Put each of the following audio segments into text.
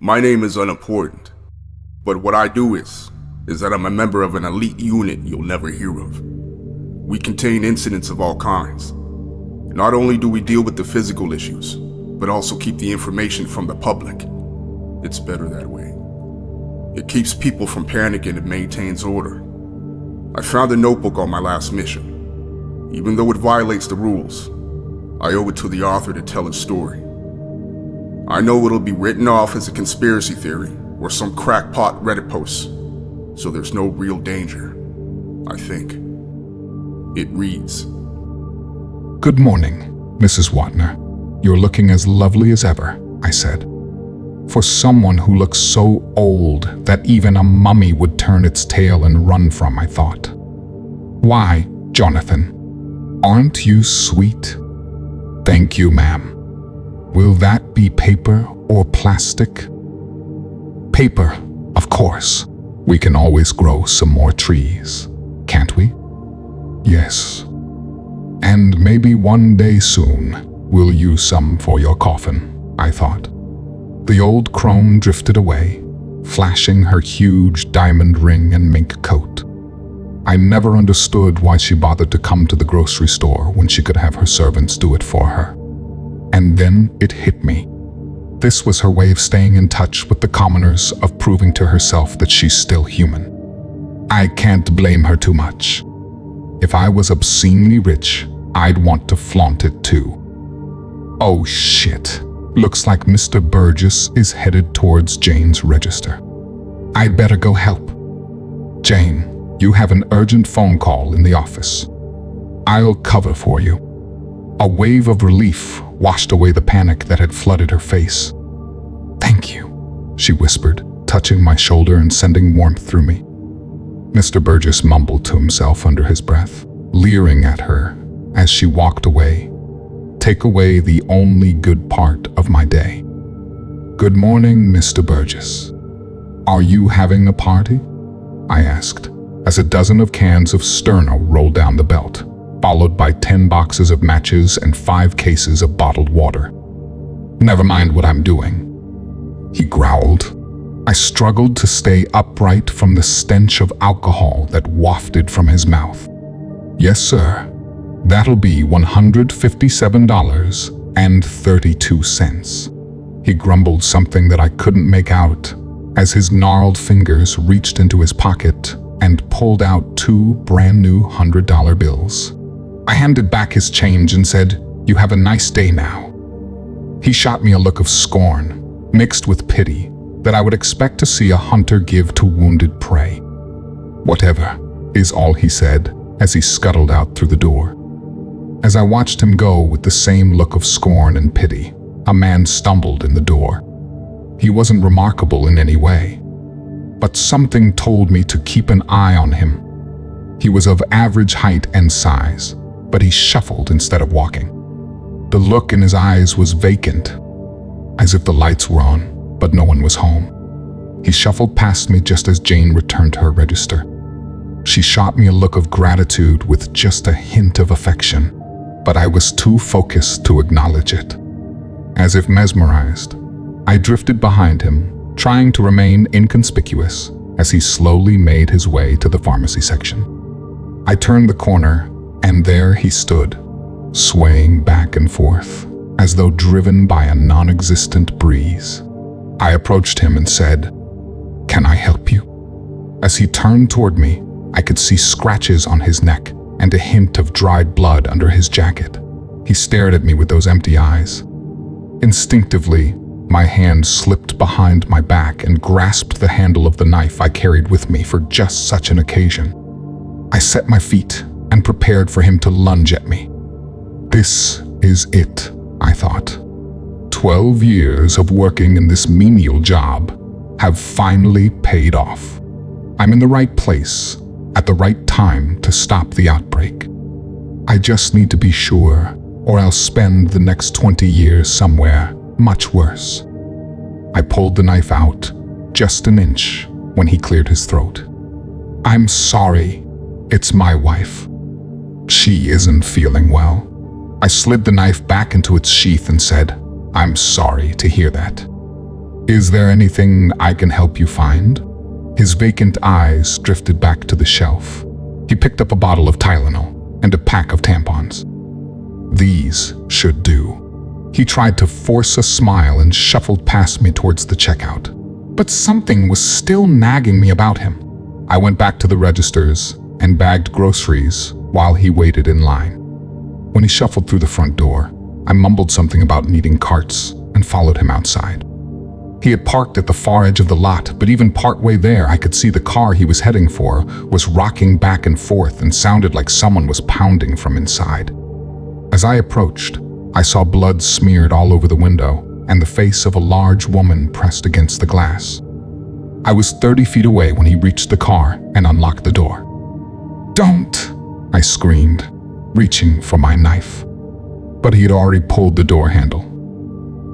My name is unimportant, but what I do is that I'm a member of an elite unit you'll never hear of. We contain incidents of all kinds. Not only do we deal with the physical issues, but also keep the information from the public. It's better that way. It keeps people from panicking and maintains order. I found a notebook on my last mission. Even though it violates the rules, I owe it to the author to tell his story. I know it'll be written off as a conspiracy theory or some crackpot Reddit post, so there's no real danger, I think. It reads, "Good morning, Mrs. Watner. You're looking as lovely as ever," I said. For someone who looks so old that even a mummy would turn its tail and run from, I thought. "Why, Jonathan, aren't you sweet?" "Thank you, ma'am. Will that be paper or plastic?" "Paper, of course. We can always grow some more trees, can't we?" "Yes. And maybe one day soon we'll use some for your coffin," I thought. The old crone drifted away, flashing her huge diamond ring and mink coat. I never understood why she bothered to come to the grocery store when she could have her servants do it for her. And then it hit me. This was her way of staying in touch with the commoners, of proving to herself that she's still human. I can't blame her too much. If I was obscenely rich, I'd want to flaunt it too. Oh shit. Looks like Mr. Burgess is headed towards Jane's register. I'd better go help. "Jane, you have an urgent phone call in the office. I'll cover for you." A wave of relief washed away the panic that had flooded her face. "Thank you," she whispered, touching my shoulder and sending warmth through me. Mr. Burgess mumbled to himself under his breath, leering at her as she walked away. Take away the only good part of my day. "Good morning, Mr. Burgess. Are you having a party?" I asked, as a dozen of cans of Sterno rolled down the belt, followed by 10 boxes of matches and 5 cases of bottled water. "Never mind what I'm doing," he growled. I struggled to stay upright from the stench of alcohol that wafted from his mouth. "Yes, sir. That'll be $157.32. He grumbled something that I couldn't make out as his gnarled fingers reached into his pocket and pulled out 2 brand new $100 bills. I handed back his change and said, "You have a nice day now." He shot me a look of scorn, mixed with pity, that I would expect to see a hunter give to wounded prey. "Whatever," is all he said as he scuttled out through the door. As I watched him go with the same look of scorn and pity, a man stumbled in the door. He wasn't remarkable in any way, but something told me to keep an eye on him. He was of average height and size, but he shuffled instead of walking. The look in his eyes was vacant, as if the lights were on, but no one was home. He shuffled past me just as Jane returned to her register. She shot me a look of gratitude with just a hint of affection, but I was too focused to acknowledge it. As if mesmerized, I drifted behind him, trying to remain inconspicuous as he slowly made his way to the pharmacy section. I turned the corner, and there he stood, swaying back and forth, as though driven by a non-existent breeze. I approached him and said, "Can I help you?" As he turned toward me, I could see scratches on his neck and a hint of dried blood under his jacket. He stared at me with those empty eyes. Instinctively, my hand slipped behind my back and grasped the handle of the knife I carried with me for just such an occasion. I set my feet and prepared for him to lunge at me. This is it, I thought. 12 years of working in this menial job have finally paid off. I'm in the right place, at the right time to stop the outbreak. I just need to be sure, or I'll spend the next 20 years somewhere much worse. I pulled the knife out, just an inch, when he cleared his throat. "I'm sorry, it's my wife. She isn't feeling well." I slid the knife back into its sheath and said, "I'm sorry to hear that." Is there anything I can help you find? His vacant eyes drifted back to the shelf. He picked up a bottle of Tylenol and a pack of tampons. These should do. He tried to force a smile and shuffled past me towards the checkout. But something was still nagging me about him. I went back to the registers and bagged groceries while he waited in line. When he shuffled through the front door, I mumbled something about needing carts and followed him outside. He had parked at the far edge of the lot, but even partway there, I could see the car he was heading for was rocking back and forth and sounded like someone was pounding from inside. As I approached, I saw blood smeared all over the window and the face of a large woman pressed against the glass. I was 30 feet away when he reached the car and unlocked the door. "Don't!" I screamed, reaching for my knife. But he had already pulled the door handle.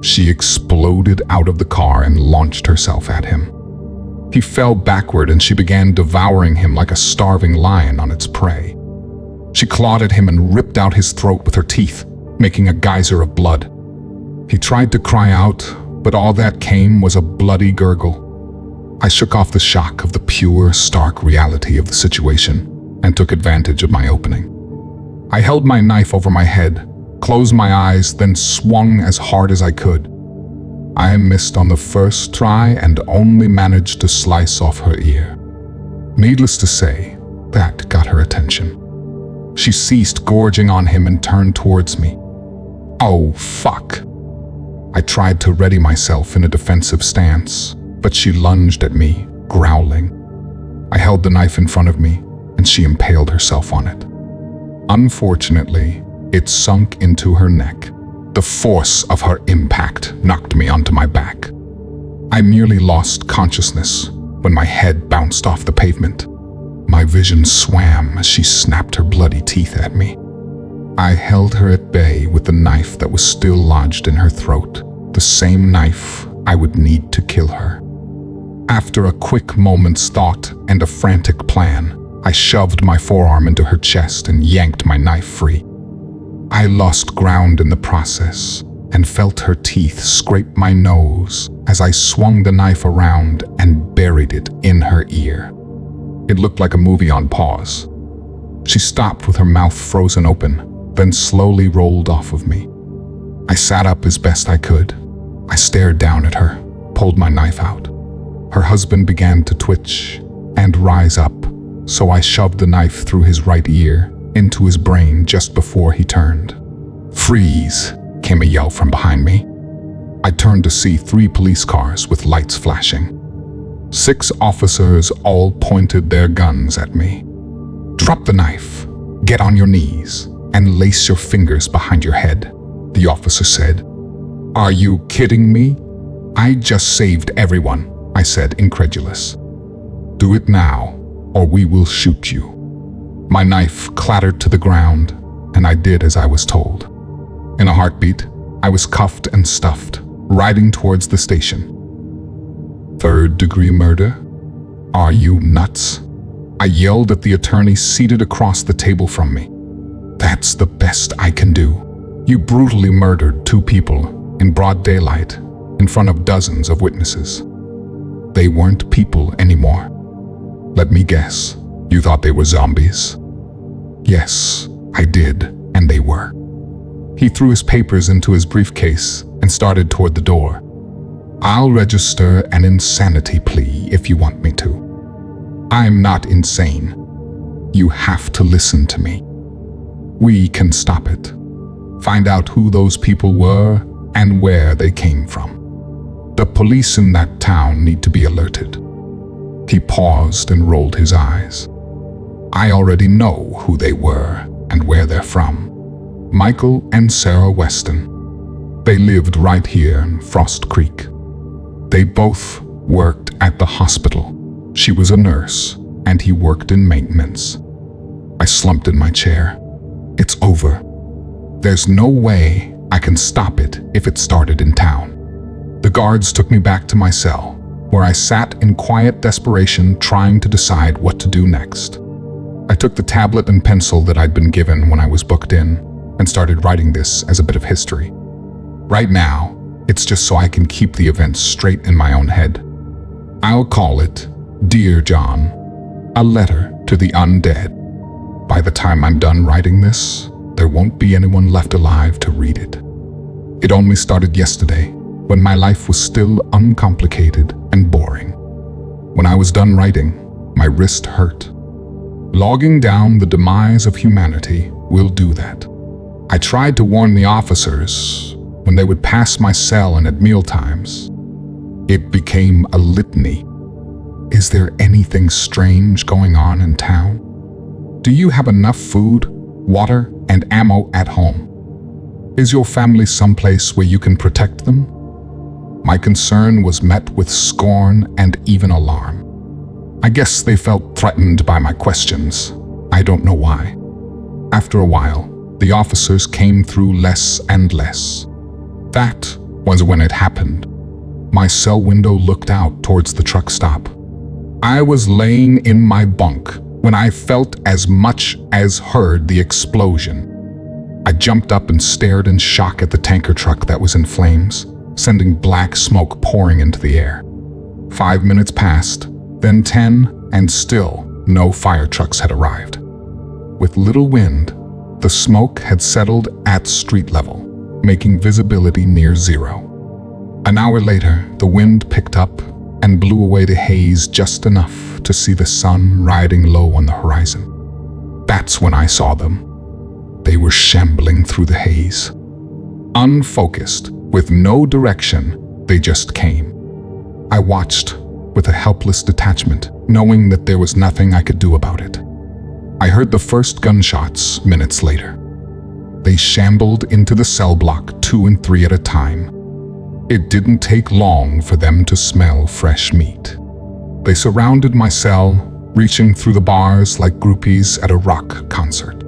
She exploded out of the car and launched herself at him. He fell backward and she began devouring him like a starving lion on its prey. She clawed at him and ripped out his throat with her teeth, making a geyser of blood. He tried to cry out, but all that came was a bloody gurgle. I shook off the shock of the pure, stark reality of the situation and took advantage of my opening. I held my knife over my head, closed my eyes, then swung as hard as I could. I missed on the first try and only managed to slice off her ear. Needless to say, that got her attention. She ceased gorging on him and turned towards me. "Oh, fuck." I tried to ready myself in a defensive stance, but she lunged at me, growling. I held the knife in front of me, and she impaled herself on it. Unfortunately, it sunk into her neck. The force of her impact knocked me onto my back. I nearly lost consciousness when my head bounced off the pavement. My vision swam as she snapped her bloody teeth at me. I held her at bay with the knife that was still lodged in her throat, the same knife I would need to kill her. After a quick moment's thought and a frantic plan, I shoved my forearm into her chest and yanked my knife free. I lost ground in the process and felt her teeth scrape my nose as I swung the knife around and buried it in her ear. It looked like a movie on pause. She stopped with her mouth frozen open, then slowly rolled off of me. I sat up as best I could. I stared down at her, pulled my knife out. Her husband began to twitch and rise up, so I shoved the knife through his right ear into his brain just before he turned. "Freeze!" came a yell from behind me. I turned to see 3 police cars with lights flashing. 6 officers all pointed their guns at me. "Drop the knife, get on your knees, and lace your fingers behind your head," the officer said. "Are you kidding me? I just saved everyone," I said, incredulous. "Do it now, or we will shoot you." My knife clattered to the ground, and I did as I was told. In a heartbeat, I was cuffed and stuffed, riding towards the station. "Third-degree murder? Are you nuts?" I yelled at the attorney seated across the table from me. "That's the best I can do. You brutally murdered 2 people in broad daylight in front of dozens of witnesses. They weren't people anymore. Let me guess. You thought they were zombies?" "Yes, I did, and they were." He threw his papers into his briefcase and started toward the door. "I'll register an insanity plea if you want me to." "I'm not insane. You have to listen to me. We can stop it. Find out who those people were and where they came from. The police in that town need to be alerted." He paused and rolled his eyes. "I already know who they were and where they're from. Michael and Sarah Weston. They lived right here in Frost Creek. They both worked at the hospital. She was a nurse, and he worked in maintenance." I slumped in my chair. "It's over. There's no way I can stop it if it started in town." The guards took me back to my cell, where I sat in quiet desperation trying to decide what to do next. I took the tablet and pencil that I'd been given when I was booked in and started writing this as a bit of history. Right now, It's just so I can keep the events straight in my own head. I'll call it Dear John, a letter to the undead. By the time I'm done writing this, there won't be anyone left alive to read it. It only started yesterday, when my life was still uncomplicated and boring. When I was done writing, my wrist hurt. Logging down the demise of humanity will do that. I tried to warn the officers when they would pass my cell and at mealtimes. It became a litany. Is there anything strange going on in town? Do you have enough food, water, and ammo at home? Is your family someplace where you can protect them? My concern was met with scorn and even alarm. I guess they felt threatened by my questions. I don't know why. After a while, the officers came through less and less. That was when it happened. My cell window looked out towards the truck stop. I was laying in my bunk when I felt as much as heard the explosion. I jumped up and stared in shock at the tanker truck that was in flames, sending black smoke pouring into the air. 5 minutes passed, then 10, and still no fire trucks had arrived. With little wind, the smoke had settled at street level, making visibility near zero. An hour later, the wind picked up and blew away the haze just enough to see the sun riding low on the horizon. That's when I saw them. They were shambling through the haze. Unfocused, with no direction, they just came. I watched with a helpless detachment, knowing that there was nothing I could do about it. I heard the first gunshots minutes later. They shambled into the cell block 2 and 3 at a time. It didn't take long for them to smell fresh meat. They surrounded my cell, reaching through the bars like groupies at a rock concert.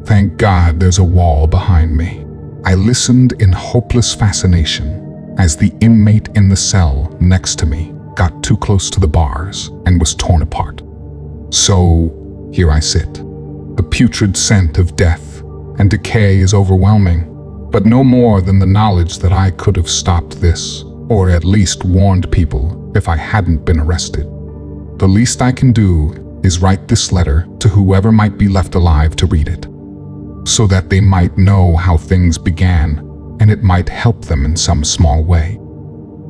Thank God there's a wall behind me. I listened in hopeless fascination as the inmate in the cell next to me got too close to the bars and was torn apart. So here I sit. The putrid scent of death and decay is overwhelming, but no more than the knowledge that I could have stopped this, or at least warned people if I hadn't been arrested. The least I can do is write this letter to whoever might be left alive to read it, so that they might know how things began and it might help them in some small way.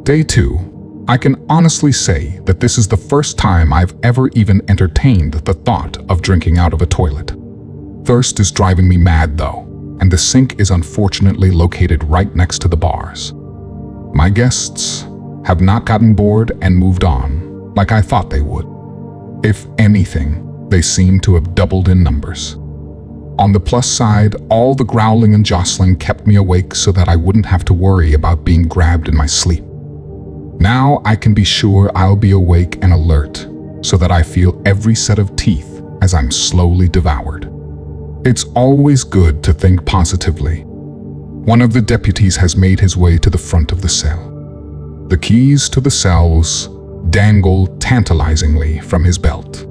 Day 2, I can honestly say that this is the first time I've ever even entertained the thought of drinking out of a toilet. Thirst is driving me mad though, and the sink is unfortunately located right next to the bars. My guests have not gotten bored and moved on like I thought they would. If anything, they seem to have doubled in numbers. On the plus side, all the growling and jostling kept me awake so that I wouldn't have to worry about being grabbed in my sleep. Now I can be sure I'll be awake and alert so that I feel every set of teeth as I'm slowly devoured. It's always good to think positively. One of the deputies has made his way to the front of the cell. The keys to the cells dangle tantalizingly from his belt.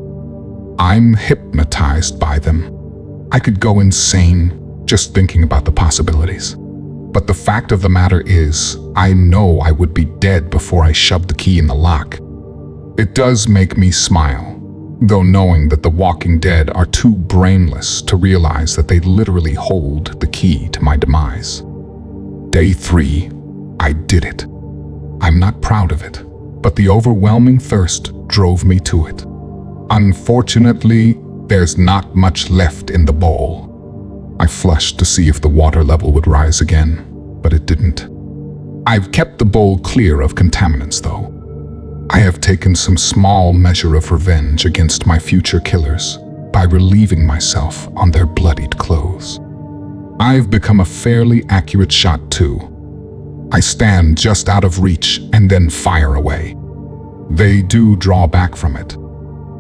I'm hypnotized by them. I could go insane just thinking about the possibilities. But the fact of the matter is, I know I would be dead before I shoved the key in the lock. It does make me smile, though knowing that the walking dead are too brainless to realize that they literally hold the key to my demise. Day 3, I did it. I'm not proud of it, but the overwhelming thirst drove me to it. Unfortunately, there's not much left in the bowl. I flushed to see if the water level would rise again, but it didn't. I've kept the bowl clear of contaminants though. I have taken some small measure of revenge against my future killers by relieving myself on their bloodied clothes. I've become a fairly accurate shot too. I stand just out of reach and then fire away. They do draw back from it,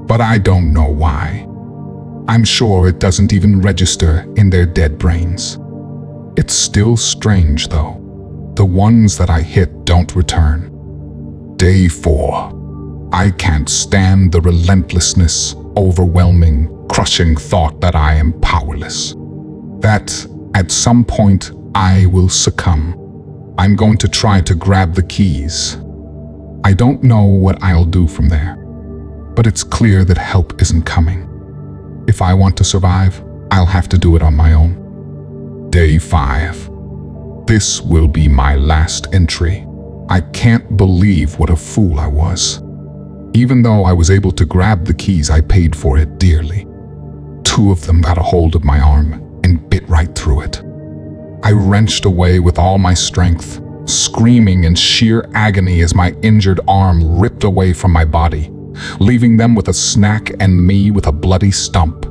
but I don't know why. I'm sure it doesn't even register in their dead brains. It's still strange though. The ones that I hit don't return. Day 4. I can't stand the relentlessness, overwhelming, crushing thought that I am powerless. That at some point I will succumb. I'm going to try to grab the keys. I don't know what I'll do from there, but it's clear that help isn't coming. If I want to survive, I'll have to do it on my own. Day 5. This will be my last entry. I can't believe what a fool I was. Even though I was able to grab the keys, I paid for it dearly. 2 of them got a hold of my arm and bit right through it. I wrenched away with all my strength, screaming in sheer agony as my injured arm ripped away from my body, leaving them with a snack and me with a bloody stump.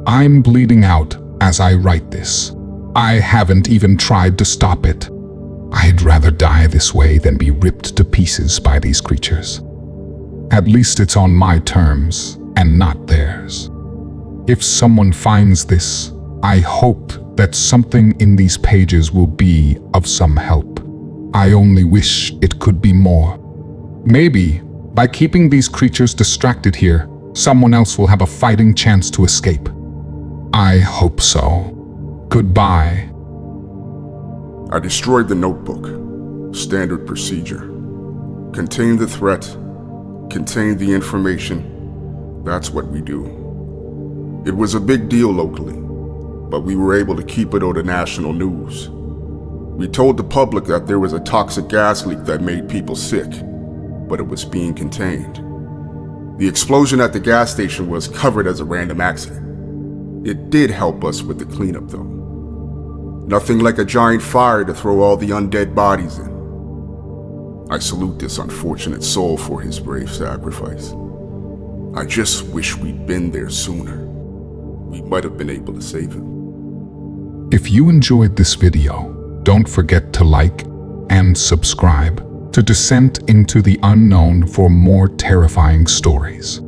I'm bleeding out as I write this. I haven't even tried to stop it. I'd rather die this way than be ripped to pieces by these creatures. At least it's on my terms and not theirs. If someone finds this, I hope that something in these pages will be of some help. I only wish it could be more. Maybe, by keeping these creatures distracted here, someone else will have a fighting chance to escape. I hope so. Goodbye. I destroyed the notebook. Standard procedure. Contain the threat. Contain the information. That's what we do. It was a big deal locally, but we were able to keep it on the national news. We told the public that there was a toxic gas leak that made people sick, but it was being contained. The explosion at the gas station was covered as a random accident. It did help us with the cleanup though. Nothing like a giant fire to throw all the undead bodies in. I salute this unfortunate soul for his brave sacrifice. I just wish we'd been there sooner. We might have been able to save him. If you enjoyed this video, don't forget to like and subscribe to Descent into the Unknown for more terrifying stories.